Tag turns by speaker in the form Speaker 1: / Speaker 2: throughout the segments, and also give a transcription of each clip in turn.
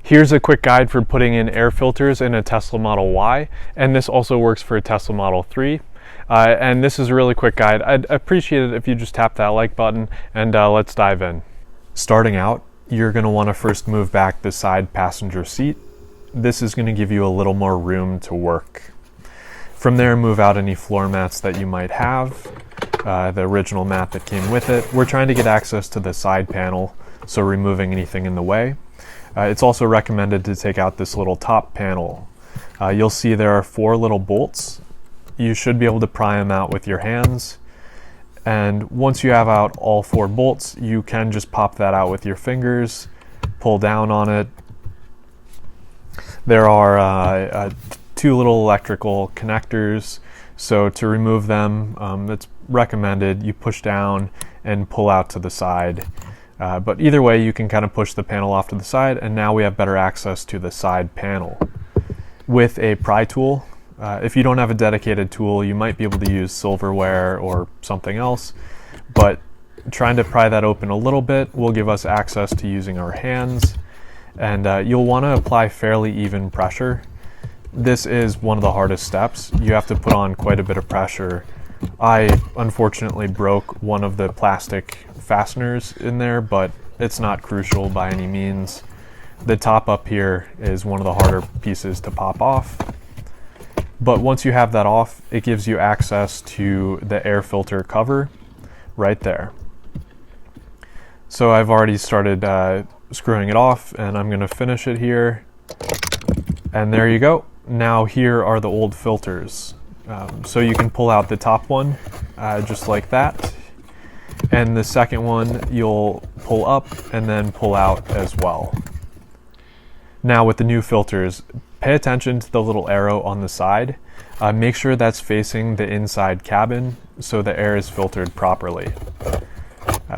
Speaker 1: Here's a quick guide for putting in air filters in a Tesla Model Y, and this also works for a Tesla Model 3. And this is a really quick guide. I'd appreciate it if you just tap that like button, and let's dive in. Starting out, you're going to want to first move back the side passenger seat. This is going to give you a little more room to work. From there, move out any floor mats that you might have, the original mat that came with it. We're trying to get access to the side panel, so removing anything in the way. It's also recommended to take out this little top panel. You'll see there are 4 little bolts. You should be able to pry them out with your hands. And once you have out all 4 bolts, you can just pop that out with your fingers, pull down on it. There are 2 little electrical connectors. So to remove them, it's recommended you push down and pull out to the side. But either way, you can kind of push the panel off to the side, and now we have better access to the side panel. With a pry tool, if you don't have a dedicated tool, you might be able to use silverware or something else, but trying to pry that open a little bit will give us access to using our hands, and you'll want to apply fairly even pressure. This is one of the hardest steps. You have to put on quite a bit of pressure. I unfortunately broke one of the plastic fasteners in there, but it's not crucial by any means. The top up here is one of the harder pieces to pop off. But once you have that off, it gives you access to the air filter cover right there. So I've already started screwing it off, and I'm going to finish it here. And there you go. Now here are the old filters. So you can pull out the top one just like that. And the second one you'll pull up and then pull out as well. Now with the new filters, pay attention to the little arrow on the side. Make sure that's facing the inside cabin so the air is filtered properly.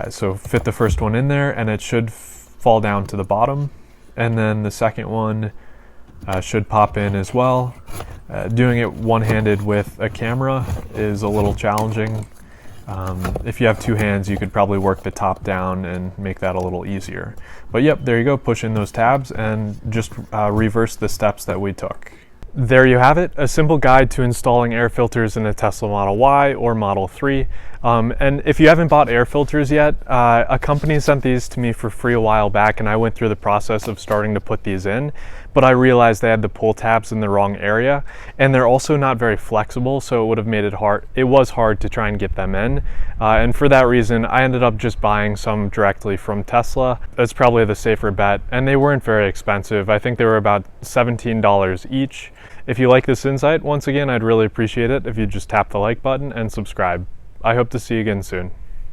Speaker 1: So fit the first one in there, and it should fall down to the bottom. And then the second one should pop in as well. Doing it one-handed with a camera is a little challenging. If you have 2 hands, you could probably work the top down and make that a little easier. But yep, there you go. Push in those tabs and just reverse the steps that we took. There you have it, a simple guide to installing air filters in a Tesla Model Y or Model 3. And if you haven't bought air filters yet, a company sent these to me for free a while back, and I went through the process of starting to put these in, but I realized they had the pull tabs in the wrong area, and they're also not very flexible, so it would have made it hard. It was hard to try and get them in, and for that reason, I ended up just buying some directly from Tesla. That's probably the safer bet, and they weren't very expensive. I think they were about $17 each. If you like this insight, once again, I'd really appreciate it if you just tap the like button and subscribe. I hope to see you again soon.